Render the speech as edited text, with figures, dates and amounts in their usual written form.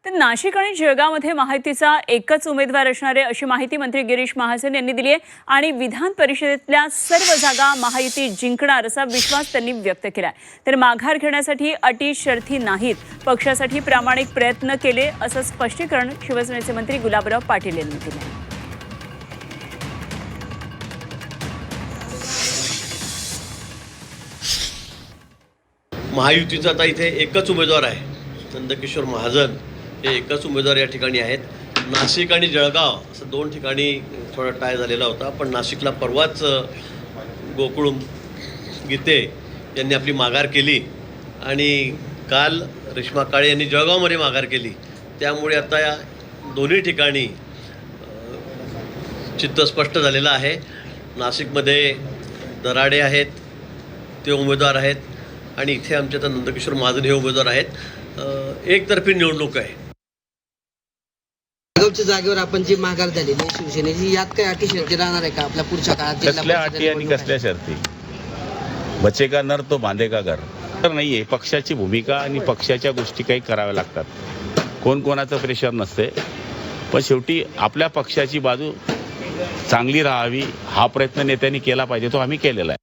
तर नाशिक आणि जळगावमध्ये महायुतीचा एकच उमेदवार असणार आहे अशी माहिती मंत्री गिरीश महाजन यांनी दिली आहे आणि विधान परिषदेतल्या सर्व जागा महायुती जिंकणार असा विश्वास त्यांनी व्यक्त केला. तर माघार घेण्यासाठी अटी शर्थी नाहीत, पक्षासाठी प्रामाणिक प्रयत्न केले असं स्पष्टीकरण शिवसेनेचे मंत्री गुलाबराव पाटील यांनी दिले. महायुतीचा आता इथे एकच उमेदवार आहे, नंदकिशोर महाजन हे एकच उमेदवार या ठिकाणी आहेत. नाशिक आणि जळगाव असं दोन ठिकाणी थोडा टाय झालेला होता, पण नाशिकला परवाच गोकुळ गीते यांनी आपली माघार केली आणि काल रेश्मा काळे यांनी जळगावमध्ये माघार केली. त्यामुळे आता या दोन्ही ठिकाणी चित्त स्पष्ट झालेलं आहे. नाशिकमध्ये दराडे आहेत, ते उमेदवार आहेत आणि इथे आमचे आता नंदकिशोर महाजन हे उमेदवार आहेत. एकतर्फी निवडणूक आहे. जळगावच्या जागेवर आपण जी माघार झालेली शिवसेनेची, यात काही अटी शर्ती राहणार आहे का आपल्या पुढच्या काळात? कसल्या अटी आणि कसल्या शर्ती? बचेगा नर तो बांधेगा घर तर नाहीये. पक्षाची भूमिका आणि पक्षाच्या गोष्टी काही कराव्या लागतात. कोण कोणाचं प्रेशर नसते, पण शेवटी आपल्या पक्षाची बाजू चांगली राहावी हा प्रयत्न नेत्यांनी केला पाहिजे, तो आम्ही केलेला आहे.